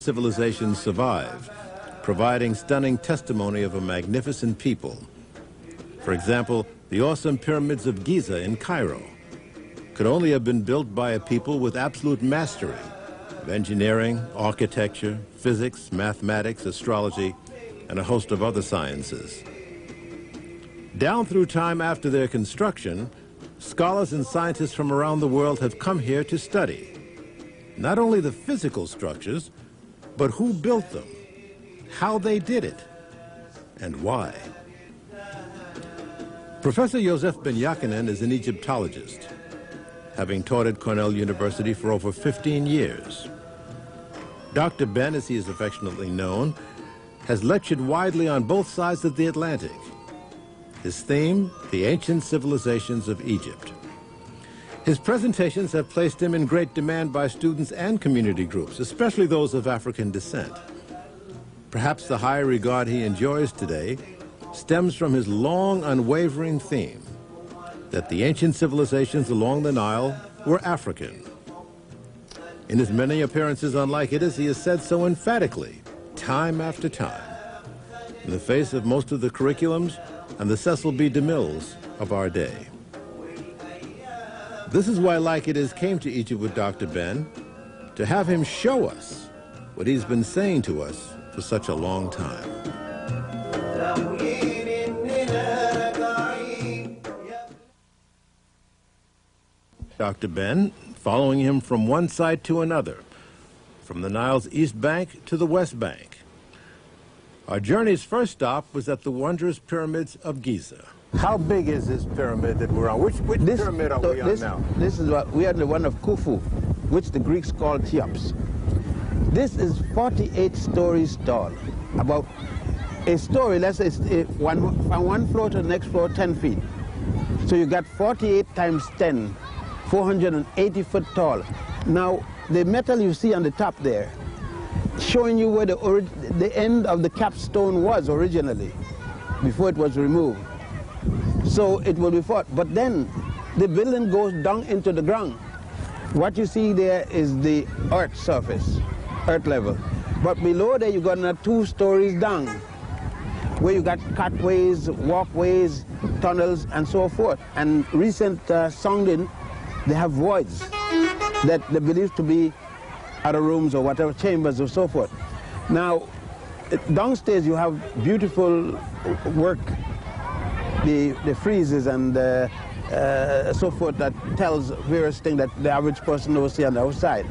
Civilizations survive, providing stunning testimony of a magnificent people. For example, the awesome pyramids of Giza in Cairo could only have been built by a people with absolute mastery of engineering, architecture, physics, mathematics, astrology, and a host of other sciences. Down through time after their construction, scholars and scientists from around the world have come here to study not only the physical structures, but who built them, how they did it, and why. Professor Yosef Ben Jachinnan is an Egyptologist, having taught at Cornell University for over 15 years. Dr. Ben, as he is affectionately known, has lectured widely on both sides of the Atlantic. His theme, the ancient civilizations of Egypt. His presentations have placed him in great demand by students and community groups, especially those of African descent. Perhaps the high regard he enjoys today stems from his long, unwavering theme that the ancient civilizations along the Nile were African. In his many appearances on Like It Is, he has said so emphatically, time after time, in the face of most of the curriculums and the Cecil B. DeMilles of our day. This is why Like It Is came to Egypt with Dr. Ben, to have him show us what he's been saying to us for such a long time. Dr. Ben, following him from one side to another, from the Nile's east bank to the west bank. Our journey's first stop was at the wondrous pyramids of Giza. How big is this pyramid that we're on? Which pyramid are we on now? This is what we are the one of Khufu, which the Greeks called Cheops. This is 48 stories tall. About a story, let's say, from one floor to the next floor, 10 feet. So you got 48 times 10, 480 foot tall. Now, the metal you see on the top there, showing you where the end of the capstone was originally, before it was removed. So it will be fought. But then the building goes down into the ground. What you see there is the earth surface, earth level. But below there you got another 2 stories down, where you got cutways, walkways, tunnels, and so forth. And recent sounding, they have voids that they believe to be other rooms or whatever, chambers or so forth. Now, downstairs you have beautiful work, the friezes and so forth that tells various things that the average person will see on the outside.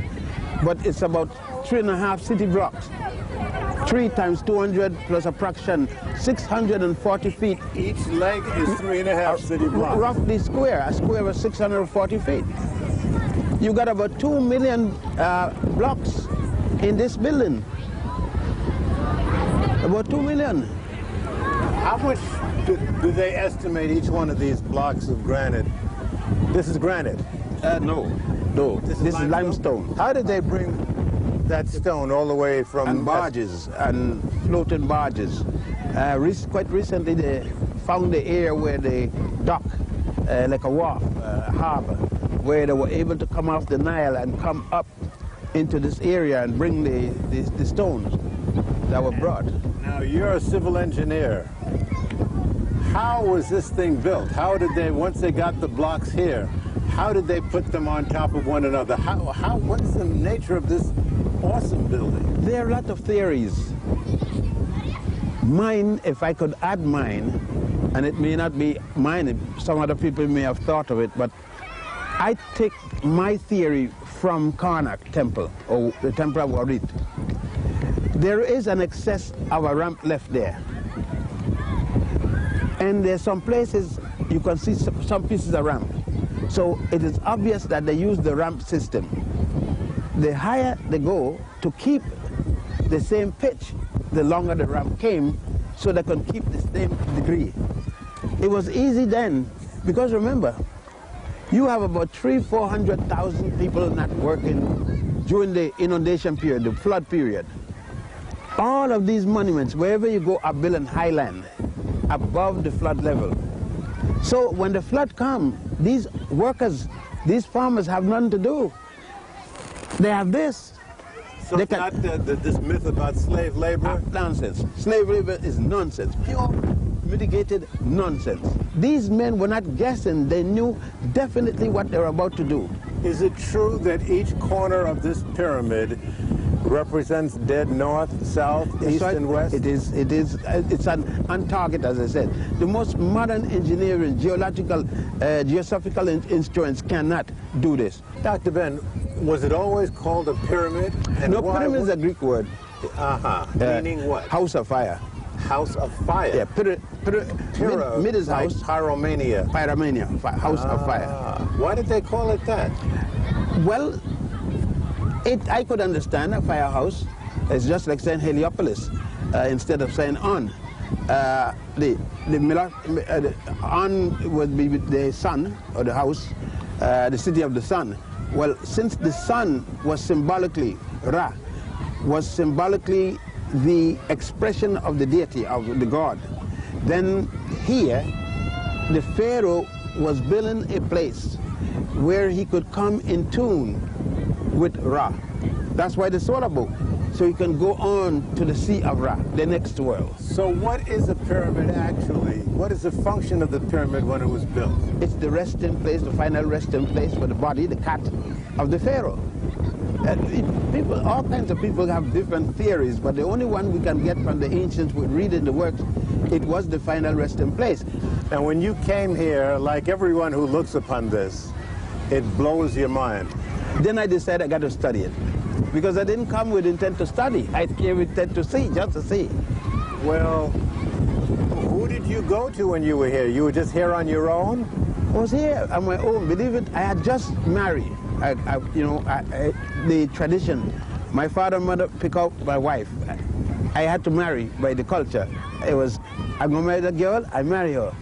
But it's about 3.5 city blocks. 3 times 200 plus approximately 640 feet. Each leg is 3.5 city blocks. Roughly square. A square was 640 feet. You got about 2 million blocks in this building. About 2 million. How much do they estimate each one of these blocks of granite? This is granite? No. This is limestone. How did they bring that stone all the way from... And barges, and floating barges. Quite recently they found the area where they dock, like a wharf, a harbor, where they were able to come off the Nile and come up into this area and bring the stones that were brought. Now, you're a civil engineer. How was this thing built? How did they, once they got the blocks here, how did they put them on top of one another? What's the nature of this awesome building? There are a lot of theories. Mine, if I could add mine, and it may not be mine, some other people may have thought of it, but I take my theory from Karnak Temple, or the Temple of Warit. There is an excess of a ramp left there. And there's some places you can see some pieces of ramp. So it is obvious that they use the ramp system. The higher they go, to keep the same pitch, the longer the ramp came, so they can keep the same degree. It was easy then, because remember, you have about 300,000–400,000 people not working during the inundation period, the flood period. All of these monuments, wherever you go, are built in highland, above the flood level. So when the flood comes, these workers, these farmers have nothing to do. They have this. So it's not this myth about slave labor? Nonsense. Slave labor is nonsense. Pure, mitigated nonsense. These men were not guessing. They knew definitely what they were about to do. Is it true that each corner of this pyramid represents dead north, south, east, and west? It is. It's on target, as I said. The most modern engineering, geological, geosophical instruments cannot do this. Dr. Ben, was it always called a pyramid? And no, pyramid is a Greek word. Meaning what? House of fire. House of fire? Yeah, mid is like house. Pyromania. Pyromania, house of fire. Why did they call it that? Well, I could understand a firehouse. It's just like saying Heliopolis instead of saying On. On would be the sun, or the house, the city of the sun. Well, since the sun was symbolically, Ra, was symbolically the expression of the deity, of the god, then here, the Pharaoh was building a place where he could come in tune with Ra. That's why the solar boat, so he can go on to the Sea of Ra, the next world. So what is a pyramid actually? What is the function of the pyramid when it was built? It's the resting place, the final resting place for the body, the cat of the Pharaoh. People, all kinds of people have different theories, but the only one we can get from the ancients with reading the works, it was the final resting place. And when you came here, like everyone who looks upon this, it blows your mind. Then I decided I got to study it. Because I didn't come with intent to study. I came with intent to see, just to see. Well, who did you go to when you were here? You were just here on your own? I was here on my own. Believe it, I had just married. The tradition, my father and mother pick out my wife. I had to marry by the culture. It was, I'm going to marry the girl, I marry her.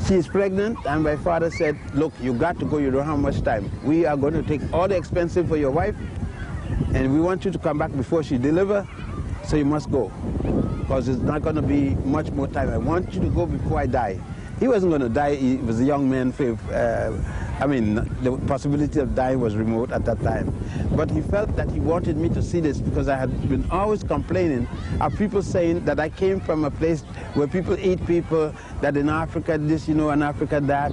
She's pregnant, and my father said, look, you got to go, you don't have much time. We are going to take all the expenses for your wife, and we want you to come back before she delivers, so you must go, because it's not going to be much more time. I want you to go before I die. He wasn't going to die. He was a young man. I mean, the possibility of dying was remote at that time. But he felt that he wanted me to see this because I had been always complaining of people saying that I came from a place where people eat people, that in Africa this, you know, in Africa that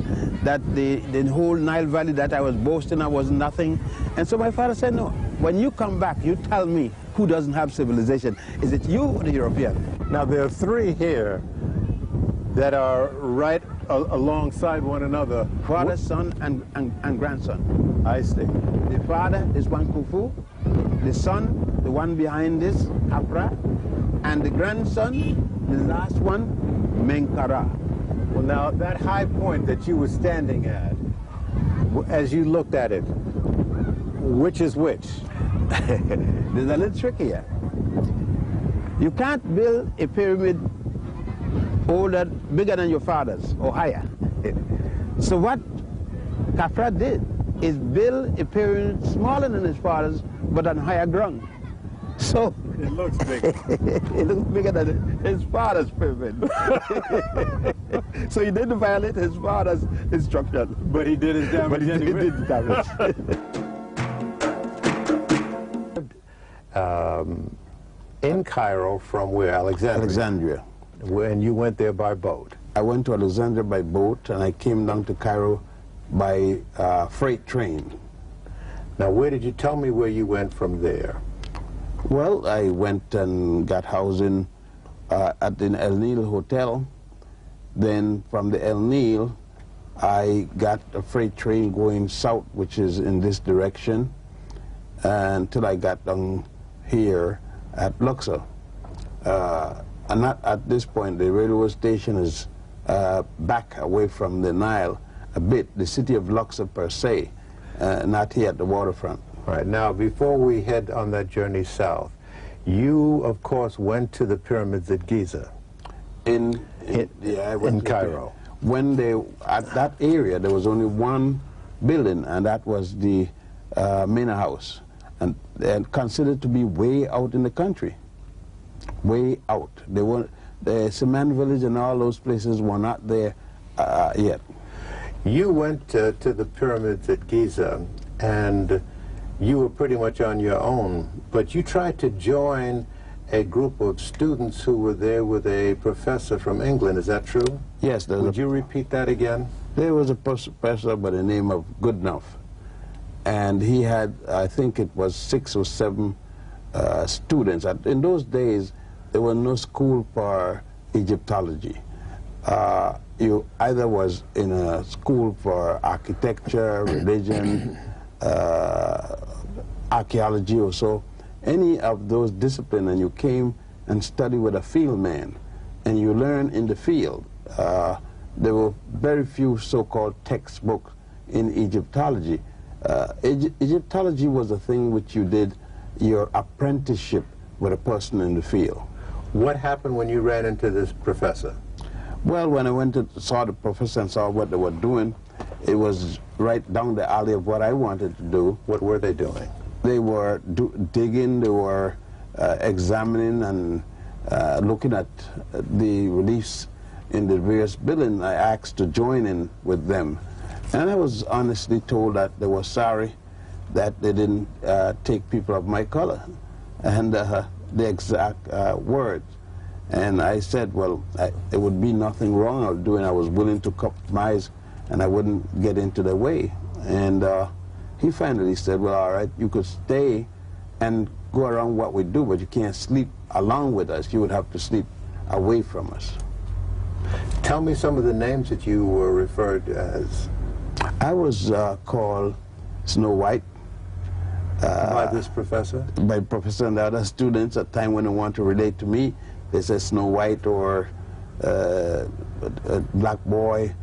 the whole Nile Valley that I was boasting of was nothing. And so my father said, no, when you come back, you tell me who doesn't have civilization. Is it you or the European? Now, there are three here that are right alongside one another. Father, son, and grandson. I see. The father is one Khufu, the son, the one behind this, Afra, and the grandson, the last one, Menkara. Well, now, that high point that you were standing at, as you looked at it, which is which? There's a little trick here. You can't build a pyramid older, bigger than your father's, or higher. So what Khafra did is build a pyramid smaller than his father's, but on higher ground. So it looks bigger. It looks bigger than his father's pyramid. So he didn't violate his father's instruction. But he did his damage. But he did the damage. In Cairo, from where? Alexandria. When you went there by boat? I went to Alexandria by boat, and I came down to Cairo by freight train. Now, where did you tell me where you went from there? Well, I went and got housing at the El Nil Hotel. Then from the El Nil, I got a freight train going south, which is in this direction, until I got down here at Luxor. And not at this point, the railway station is back away from the Nile a bit, the city of Luxor per se, not here at the waterfront. All right, now before we head on that journey south, you of course went to the pyramids at Giza. In Cairo. When at that area, there was only one building, and that was the Mena House, and considered to be way out in the country. Way out. The cement village and all those places were not there yet. You went to the pyramids at Giza, and you were pretty much on your own, but you tried to join a group of students who were there with a professor from England. Is that true? Yes. Would you repeat that again? There was a professor by the name of Goodenough, and he had, I think it was 6 or 7 students. In those days, there was no school for Egyptology. You either was in a school for architecture, religion, archaeology or so, any of those disciplines, and you came and studied with a field man, and you learn in the field. There were very few so-called textbooks in Egyptology. Egyptology was a thing which you did your apprenticeship with a person in the field. What happened when you ran into this professor? Well, when I went to saw the professor and saw what they were doing, it was right down the alley of what I wanted to do. What were they doing? They were digging, they were examining and looking at the reliefs in the various buildings. I asked to join in with them. And I was honestly told that they were sorry that they didn't take people of my color, and the exact words. And I said, well, it would be nothing wrong I was doing. I was willing to compromise, and I wouldn't get into their way. And he finally said, well, all right, you could stay and go around what we do, but you can't sleep along with us. You would have to sleep away from us. Tell me some of the names that you were referred as. I was called Snow White. By this professor? By professor and the other students. At the time when they want to relate to me, they said Snow White or Black Boy.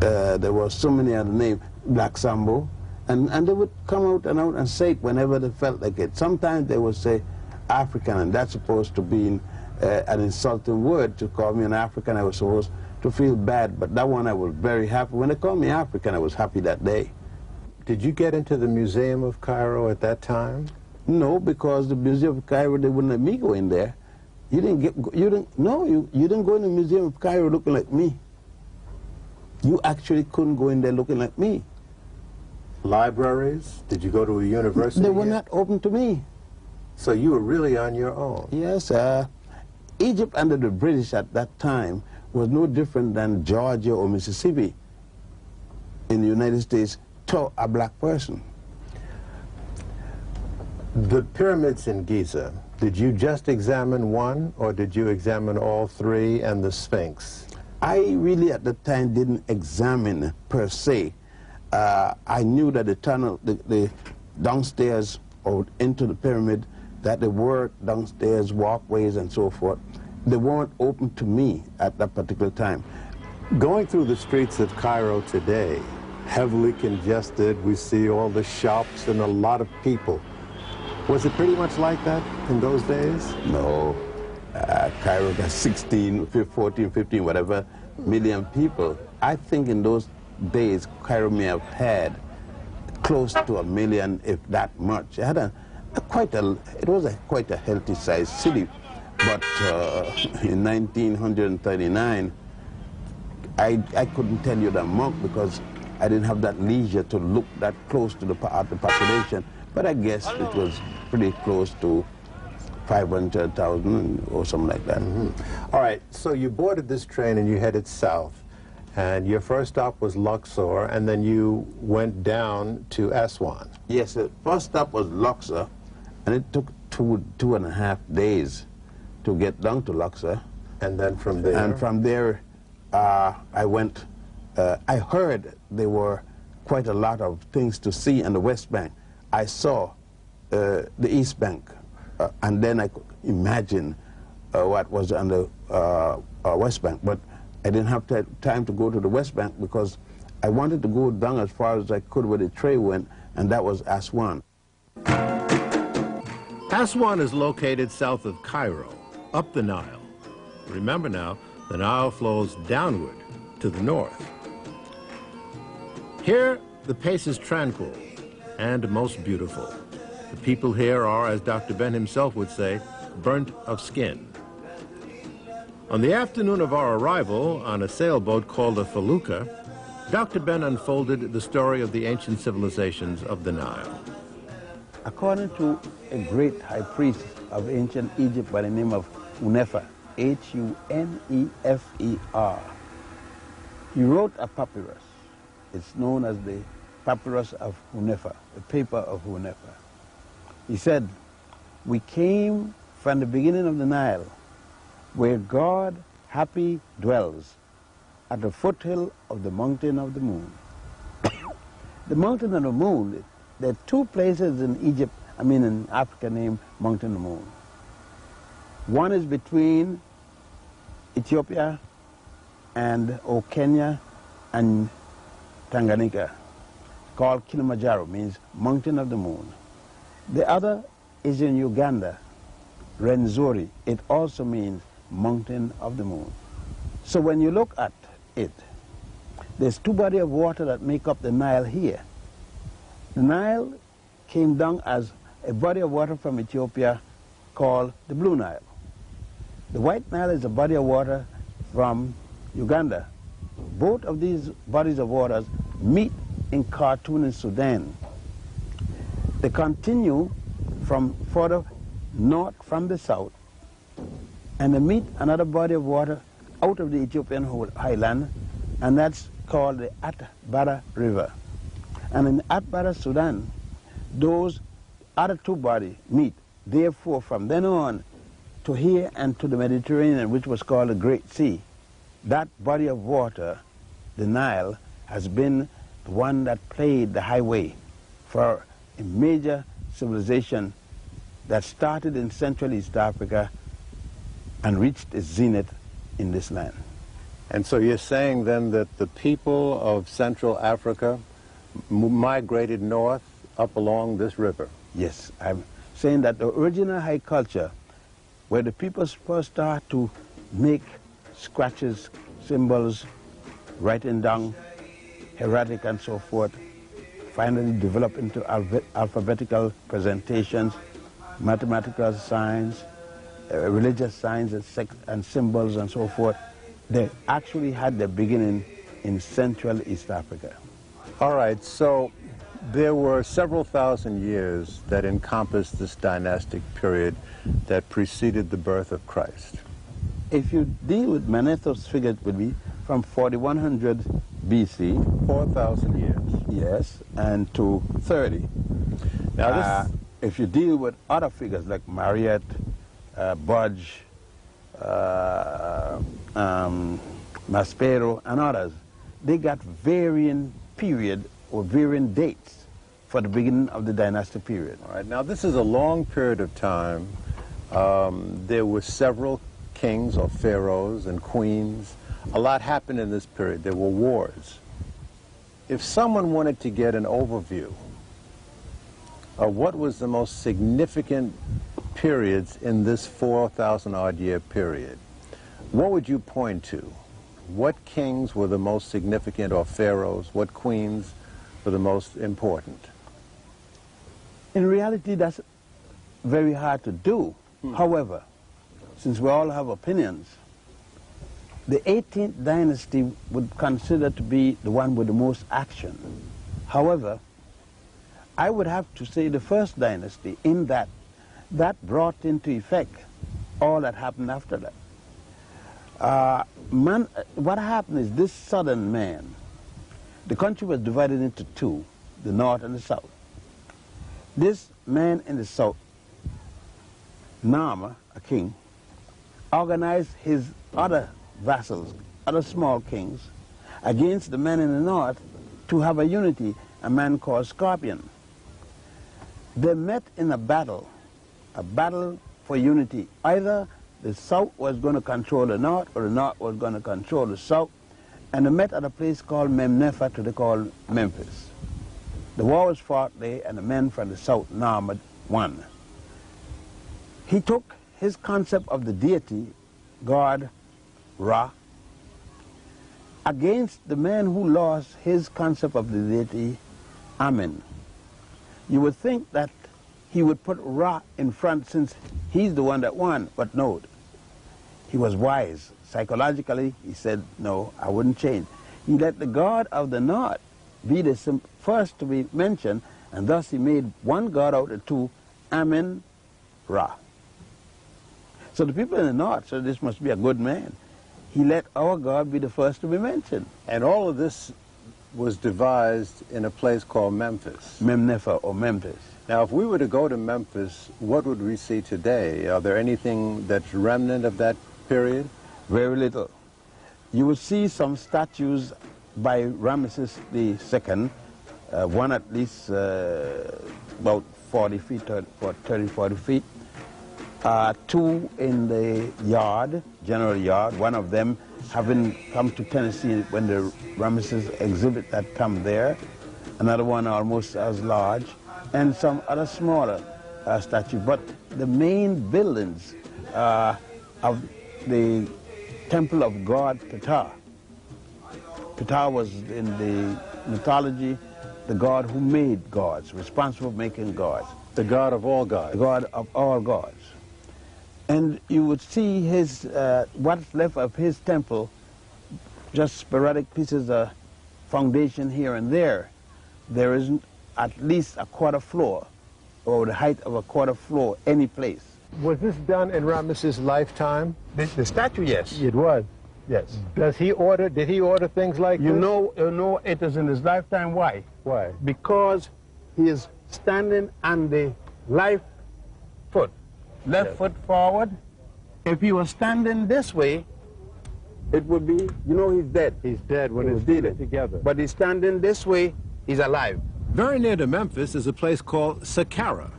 There were so many other names, Black Sambo. And they would come out and say it whenever they felt like it. Sometimes they would say African, and that's supposed to be an insulting word. To call me an African, I was supposed to feel bad, but that one I was very happy. When they called me African, I was happy that day. Did you get into the Museum of Cairo at that time? No, because the Museum of Cairo, they wouldn't let me go in there. You didn't go in the Museum of Cairo looking like me. You actually couldn't go in there looking like me. Libraries? Did you go to a university? They were not open to me. So you were really on your own? Yes. Egypt under the British at that time was no different than Georgia or Mississippi in the United States to a black person. The pyramids in Giza, did you just examine one, or did you examine all 3 and the Sphinx? I really at the time didn't examine per se. I knew that the tunnel, the downstairs or into the pyramid, that there were downstairs walkways and so forth. They weren't open to me at that particular time. Going through the streets of Cairo today, heavily congested, we see all the shops and a lot of people. Was it pretty much like that in those days? No. Cairo got 16, 14, 15, whatever million people. I think in those days, Cairo may have had close to 1 million, if that much. It had it was quite a healthy sized city. But in 1939, I couldn't tell you the amount because I didn't have that leisure to look that close to the population. But I guess it was pretty close to 500,000 or something like that. All right, so you boarded this train and you headed south. And your first stop was Luxor, and then you went down to Aswan. Yes, the first stop was Luxor, and it took two and a half days to get down to Luxor. And then from there? And from there, I went, I heard there were quite a lot of things to see on the West Bank. I saw the East Bank, and then I could imagine what was on the West Bank. But I didn't have time to go to the West Bank because I wanted to go down as far as I could where the train went, and that was Aswan. Aswan is located south of Cairo, up the Nile. Remember now, the Nile flows downward to the north. Here, the pace is tranquil and most beautiful. The people here are, as Dr. Ben himself would say, burnt of skin. On the afternoon of our arrival on a sailboat called a felucca, Dr. Ben unfolded the story of the ancient civilizations of the Nile. According to a great high priest of ancient Egypt by the name of Hunefer, H-U-N-E-F-E-R, he wrote a papyrus. It's known as the Papyrus of Hunefer, the paper of Hunefer. He said, "We came from the beginning of the Nile, where God happy dwells, at the foothill of the mountain of the moon." The mountain of the moon, there are two places in Egypt, in Africa, named Mountain of the Moon. One is between Ethiopia or Kenya and Tanganyika, called Kilimanjaro, means Mountain of the Moon. The other is in Uganda, Rwenzori. It also means Mountain of the Moon. So when you look at it, there's two bodies of water that make up the Nile here. The Nile came down as a body of water from Ethiopia called the Blue Nile. The White Nile is a body of water from Uganda. Both of these bodies of waters meet in Khartoum in Sudan. They continue from further north from the south, and they meet another body of water out of the Ethiopian highland, and that's called the Atbara River. And in Atbara, Sudan, those other two bodies meet. Therefore, from then on to here and to the Mediterranean, which was called the Great Sea, that body of water, the Nile, has been the one that played the highway for a major civilization that started in Central East Africa and reached its zenith in this land. And so you're saying then that the people of Central Africa migrated north up along this river? Yes, I'm saying that the original high culture, where the people first start to make scratches, symbols, writing down, hieratic and so forth, finally develop into alphabetical presentations, mathematical signs, religious signs and symbols and so forth. They actually had their beginning in Central East Africa. All right, so there were several thousand years that encompassed this dynastic period that preceded the birth of Christ. If you deal with Manetho's figure, it would be from 4100 BC. 4,000 years. Yes, and to 30. Now, if you deal with other figures like Marriott, Budge, Maspero, and others, they got varying period or varying dates for the beginning of the dynastic period. All right, now this is a long period of time. There were several kings or pharaohs and queens. A lot happened in this period. There were wars. If someone wanted to get an overview of what was the most significant periods in this 4,000 odd year period, what would you point to? What kings were the most significant, or pharaohs? What queens were the most important? In reality, that's very hard to do. However, since we all have opinions, the 18th dynasty would consider to be the one with the most action. However, I would have to say the first dynasty, in that brought into effect all that happened after that. What happened is this southern man, the country was divided into two, the north and the south. This man in the south, Nama, a king, organized his other vassals, other small kings, against the men in the north to have a unity, a man called Scorpion. They met in a battle for unity. Either the south was going to control the north, or the north was going to control the south, and they met at a place called Memnefa, today called Memphis. The war was fought there, and the men from the south, Nama, won. He took his concept of the deity, God, Ra, against the man who lost his concept of the deity, Amen. You would think that he would put Ra in front since he's the one that won, but no. He was wise. Psychologically, he said, no, I wouldn't change. He let the god of the north be the first to be mentioned, and thus he made one god out of two, Amen-Ra. So the people in the north said this must be a good man. He let our God be the first to be mentioned. And all of this was devised in a place called Memphis. Memnefa or Memphis. Now, if we were to go to Memphis, what would we see today? Are there anything that's remnant of that period? Very little. You will see some statues by Ramesses II, one at least about 40 feet, 30, 40 feet. Two in the yard, general yard, one of them having come to Tennessee when the Ramesses exhibit had come there, another one almost as large, and some other smaller statues. But the main buildings of the temple of god Ptah. Ptah was in the mythology the god who made gods, responsible for making gods. The god of all gods. The god of all gods. And you would see his, what's left of his temple, just sporadic pieces of foundation here and there. There isn't at least a quarter floor, or the height of a quarter floor, any place. Was this done in Ramesses' lifetime? The statue, yes. It was. Yes. Did he order things like this? You know it is in his lifetime. Why? Why? Because he is standing on the left foot. Left foot forward. If he was standing this way, it would be, you know, he's dead. He's dead when his feet are together. But he's standing this way, he's alive. Very near to Memphis is a place called Saqqara,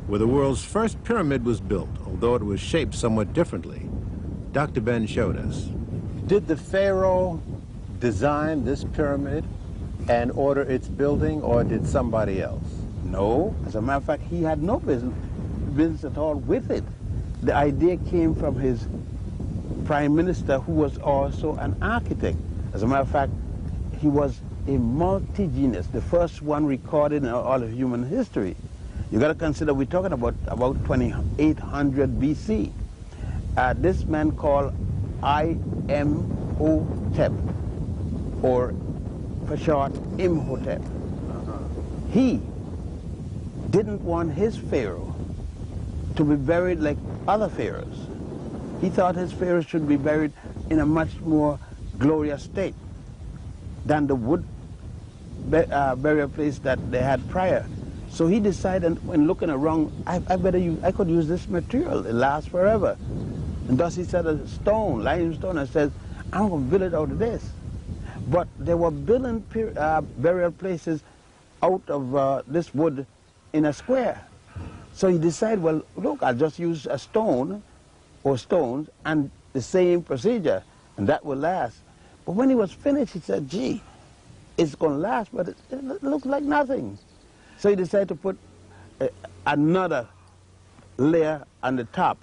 where the world's first pyramid was built, although it was shaped somewhat differently. Dr. Ben showed us. Did the Pharaoh design this pyramid and order its building, or did somebody else? No. As a matter of fact, he had no business at all with it. The idea came from his prime minister, who was also an architect. As a matter of fact, he was a multi-genius, the first one recorded in all of human history. You got to consider we're talking about 2800 BC. This man called Imhotep, or for short, Imhotep. He didn't want his pharaoh to be buried like other pharaohs. He thought his pharaoh should be buried in a much more glorious state than the wood burial place that they had prior. So he decided, when looking around, I could use this material. It lasts forever. And thus he set a stone, limestone, and said, I'm going to build it out of this. But they were building burial places out of this wood in a square. So he decided, well, look, I'll just use a stone or stones and the same procedure, and that will last. But when he was finished, he said, gee, it's going to last, but it looks like nothing. So he decided to put another layer on the top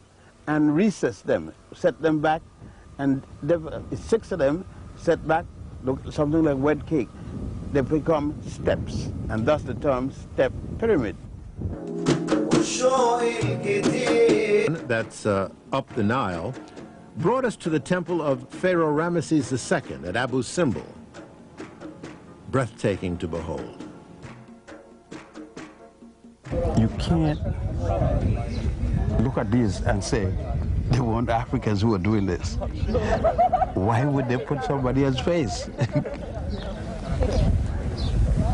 and recess them, set them back, and 6 of them set back, look something like wet cake. They become steps, and thus the term step pyramid. That's up the Nile, brought us to the temple of Pharaoh Ramesses II at Abu Simbel. Breathtaking to behold. You can't look at these and say, they weren't Africans who were doing this. Why would they put somebody else's face?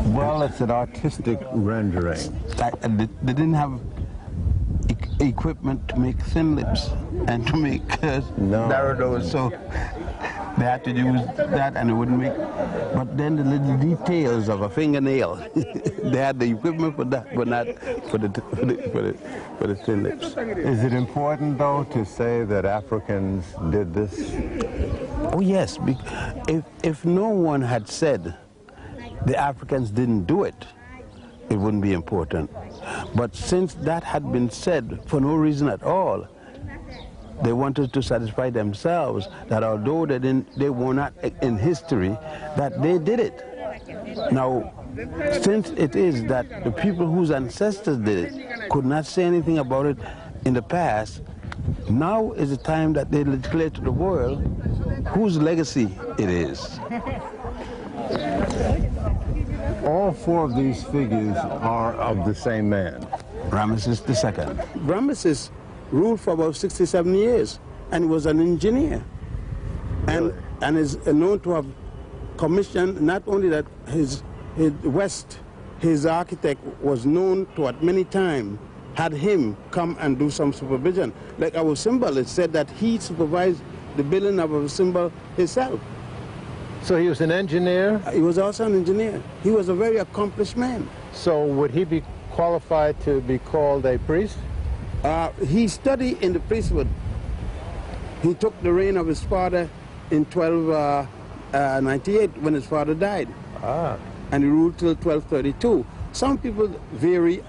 Well, it's an artistic rendering. They didn't have equipment to make thin lips and to make narrow nose, so they had to use that, and it wouldn't make. But then the little details of a fingernail, they had the equipment for that, but not for the thin lips. Is it important, though, to say that Africans did this? Oh yes, if no one had said the Africans didn't do it, it wouldn't be important. But since that had been said for no reason at all, they wanted to satisfy themselves that although they were not in history, that they did it. Now, since it is that the people whose ancestors did it could not say anything about it in the past, now is the time that they declare to the world whose legacy it is. All four of these figures are of the same man. Ramesses II. Ramesses ruled for about 67 years and was an engineer. Really? And is known to have commissioned not only that his architect was known to at many times had him come and do some supervision. Like our symbol, it said that he supervised the building of our symbol himself. So he was an engineer? He was also an engineer. He was a very accomplished man. So would he be qualified to be called a priest? He studied in the priesthood. He took the reign of his father in 1298 when his father died. And he ruled till 1232. Some people vary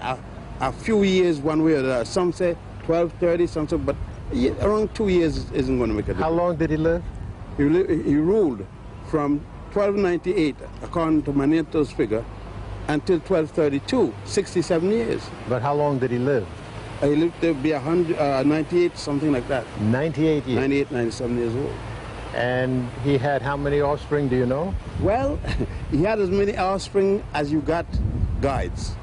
a few years one way or the other. Some say 1230, some say, but around 2 years isn't going to make a difference. How long did he live? He ruled from 1298, according to Maneto's figure, until 1232, 67 years. But how long did he live? He lived to be 98, something like that. 98 years. 98, 97 years old. And he had how many offspring, do you know? Well, he had as many offspring as you got guides.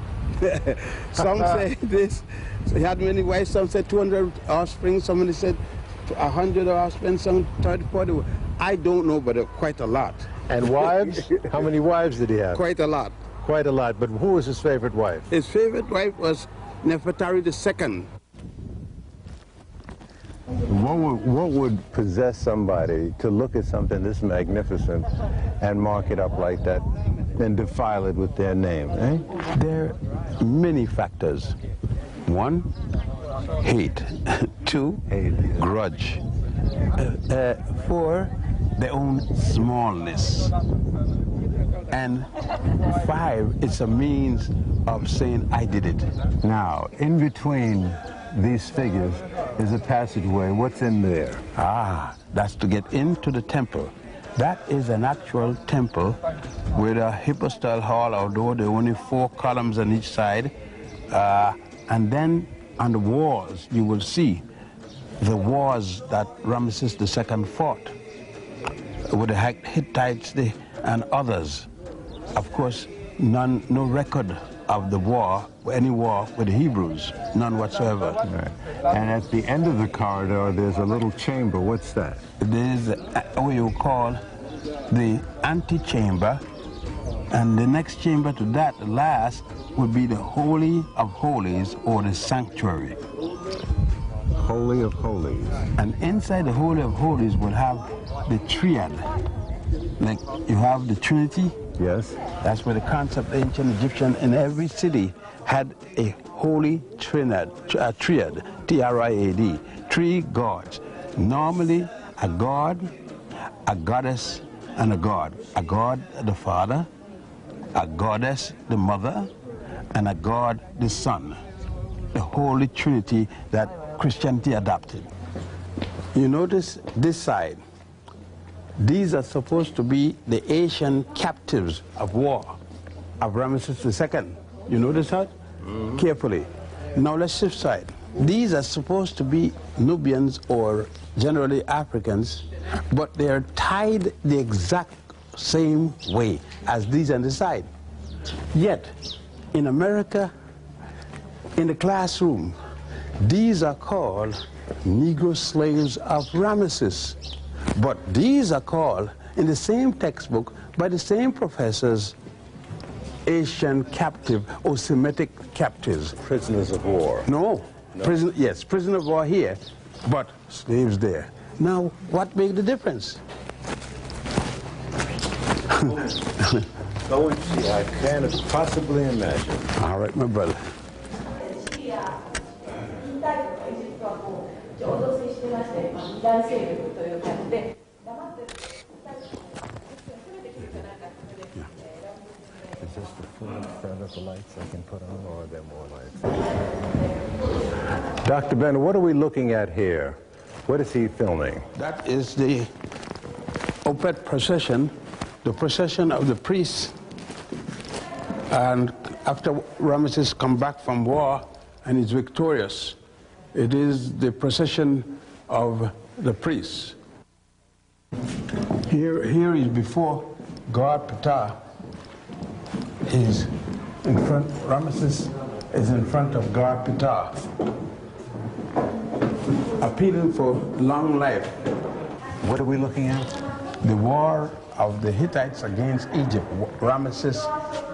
Some say this. So he had many wives, some said 200 offspring, somebody said 100 offspring, some 30, 40. I don't know, but quite a lot. And wives? How many wives did he have? Quite a lot. Quite a lot. But who was his favorite wife? His favorite wife was Nefertari II. What would possess somebody to look at something this magnificent and mark it up like that and defile it with their name? Eh? There are many factors. One, hate. Two, grudge. Four, their own smallness. And five, it's a means of saying, I did it. Now, in between these figures is a passageway. What's in there? That's to get into the temple. That is an actual temple with a hypostyle hall, although there are only 4 columns on each side. And then on the walls, you will see the wars that Ramesses II fought with the Hittites and others. Of course, no record of the war, any war with the Hebrews, none whatsoever. Right. And at the end of the corridor, there's a little chamber. What's that? There's what you call the antechamber, and the next chamber to that, the last, would be the Holy of Holies, or the sanctuary. Holy of Holies. And inside the Holy of Holies will have the triad. Like you have the Trinity. Yes. That's where the concept of ancient Egyptian in every city had a holy triad, T-R-I-A-D, 3 gods. Normally a god, a goddess, and a god. A god, the Father, a goddess, the Mother, and a God, the Son. The Holy Trinity that Christianity adopted. You notice this side. These are supposed to be the Asian captives of war of Ramesses II. You notice that? Carefully. Now let's shift side. These are supposed to be Nubians or generally Africans, but they are tied the exact same way as these on the side. Yet, in America, in the classroom, these are called Negro slaves of Ramesses. But these are called, in the same textbook, by the same professors, Asian captive or Semitic captives. Prisoners of war. No. Yes, prisoner of war here, but slaves there. Now, what made the difference? Go and see. I can't possibly imagine. All right, my brother. Is this the full extent of the lights I can put on, or are there more lights? Dr. Bennett, what are we looking at here? What is he filming? That is the Opet procession, the procession of the priests. And after Ramesses come back from war and is victorious, it is the procession of the priests. Here is before god Ptah is in front, Ramesses is in front of god Ptah, appealing for long life. What are we looking at? The war of the Hittites against Egypt. Ramesses